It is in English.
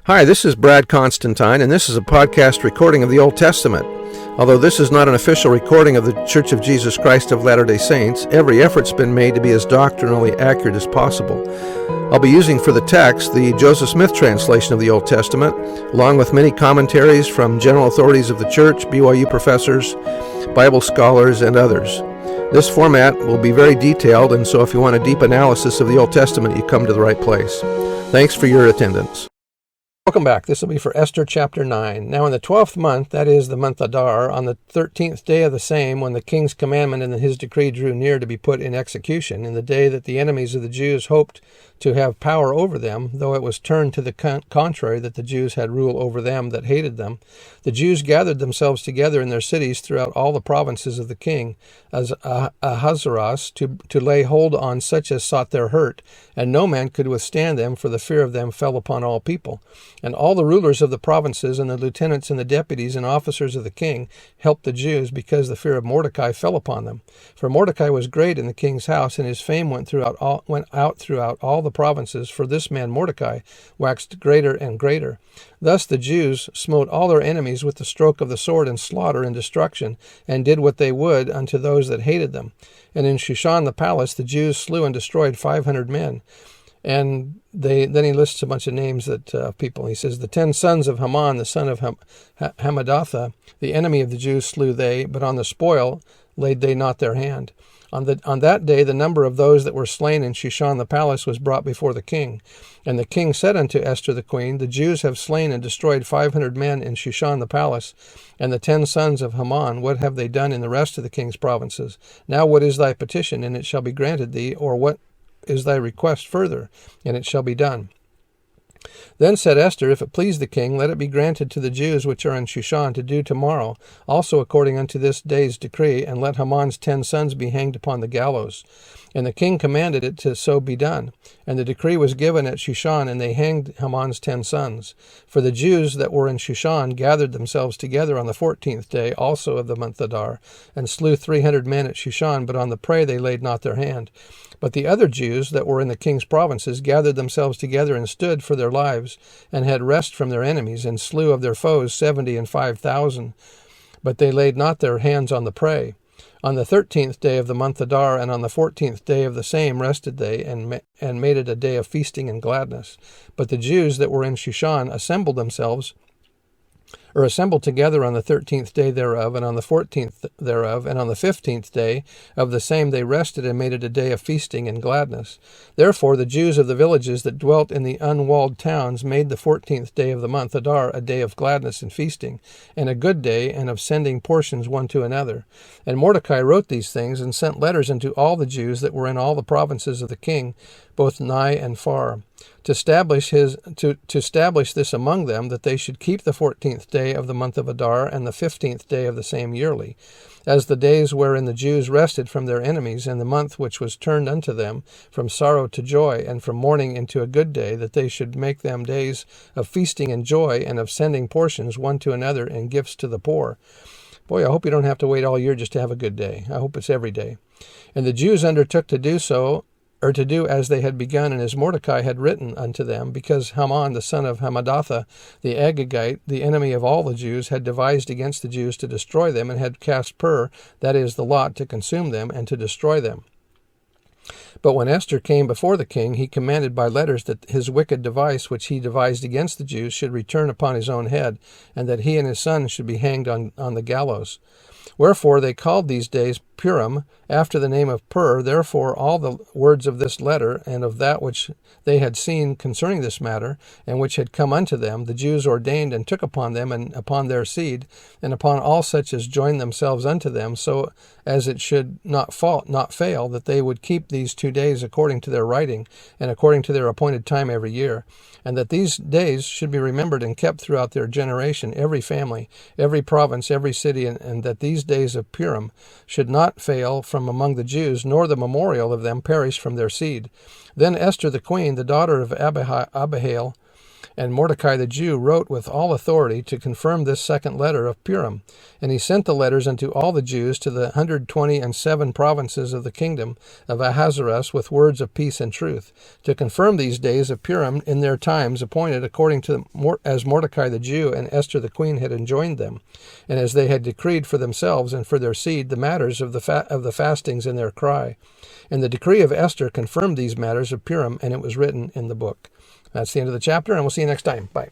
Hi, this is Brad Constantine, and this is a podcast recording of the Old Testament. Although this is not an official recording of the Church of Jesus Christ of Latter-day Saints, every effort's been made to be as doctrinally accurate as possible. I'll be using for the text the Joseph Smith translation of the Old Testament, along with many commentaries from general authorities of the Church, BYU professors, Bible scholars, and others. This format will be very detailed, and so if you want a deep analysis of the Old Testament, you come to the right place. Thanks for your attendance. Welcome back. This will be for Esther chapter 9. Now in the 12th month, that is the month Adar, on the 13th day of the same, when the king's commandment and his decree drew near to be put in execution, in the day that the enemies of the Jews hoped to have power over them, though it was turned to the contrary, that the Jews had rule over them that hated them, the Jews gathered themselves together in their cities throughout all the provinces of the king, as Ahasuerus, to lay hold on such as sought their hurt, and no man could withstand them, for the fear of them fell upon all people. And all the rulers of the provinces, and the lieutenants and the deputies and officers of the king, helped the Jews, because the fear of Mordecai fell upon them. For Mordecai was great in the king's house, and his fame went out throughout all the provinces, for this man Mordecai waxed greater and greater. Thus the Jews smote all their enemies with the stroke of the sword, and slaughter and destruction, and did what they would unto those that hated them. And in Shushan the palace the Jews slew and destroyed 500 men. And then he lists a bunch of names that people. He says, the 10 sons of Haman, the son of Hammedatha, the enemy of the Jews slew they, but on the spoil laid they not their hand. On that day the number of those that were slain in Shushan the palace was brought before the king. And the king said unto Esther the queen, the Jews have slain and destroyed 500 men in Shushan the palace, and the 10 sons of Haman, what have they done in the rest of the king's provinces? Now what is thy petition, and it shall be granted thee, or what is thy request further, and it shall be done. Then said Esther, if it please the king, let it be granted to the Jews which are in Shushan to do tomorrow, also according unto this day's decree, and let Haman's 10 sons be hanged upon the gallows. And the king commanded it to so be done. And the decree was given at Shushan, and they hanged Haman's 10 sons. For the Jews that were in Shushan gathered themselves together on the 14th day also of the month Adar, and slew 300 men at Shushan, but on the prey they laid not their hand. But the other Jews that were in the king's provinces gathered themselves together and stood for their lives, and had rest from their enemies, and slew of their foes 75,000. But they laid not their hands on the prey. On the 13th day of the month Adar, and on the 14th day of the same rested they, and made it a day of feasting and gladness. But the Jews that were in Shushan assembled together on the 13th day thereof, and on the 14th thereof, and on the 15th day of the same they rested, and made it a day of feasting and gladness. Therefore the Jews of the villages that dwelt in the unwalled towns made the 14th day of the month Adar a day of gladness and feasting, and a good day, and of sending portions one to another. And Mordecai wrote these things, and sent letters unto all the Jews that were in all the provinces of the king, both nigh and far, to establish this among them, that they should keep the 14th day of the month of Adar, and the 15th day of the same yearly, as the days wherein the Jews rested from their enemies, and the month which was turned unto them from sorrow to joy, and from mourning into a good day, that they should make them days of feasting and joy, and of sending portions one to another, and gifts to the poor. Boy, I hope you don't have to wait all year just to have a good day. I hope it's every day. And the Jews undertook to do so, or to do as they had begun, and as Mordecai had written unto them, because Haman the son of Hammedatha, the Agagite, the enemy of all the Jews, had devised against the Jews to destroy them, and had cast pur, that is, the lot, to consume them, and to destroy them. But when Esther came before the king, he commanded by letters that his wicked device which he devised against the Jews should return upon his own head, and that he and his sons should be hanged on the gallows. Wherefore they called these days Purim, after the name of Pur. Therefore all the words of this letter, and of that which they had seen concerning this matter, and which had come unto them, the Jews ordained and took upon them, and upon their seed, and upon all such as joined themselves unto them, so as it should not fail, that they would keep these 2 days according to their writing, and according to their appointed time every year, and that these days should be remembered and kept throughout their generation, every family, every province, every city, and that these days of Purim should not fail from among the Jews, nor the memorial of them perish from their seed. Then Esther the queen, the daughter of Abihail, And Mordecai the Jew wrote with all authority to confirm this second letter of Purim. And he sent the letters unto all the Jews to the 127 provinces of the kingdom of Ahasuerus with words of peace and truth, to confirm these days of Purim in their times appointed according to as Mordecai the Jew and Esther the queen had enjoined them, and as they had decreed for themselves and for their seed the matters of the fastings in their cry. And the decree of Esther confirmed these matters of Purim, and it was written in the book. That's the end of the chapter, and we'll see you next time. Bye.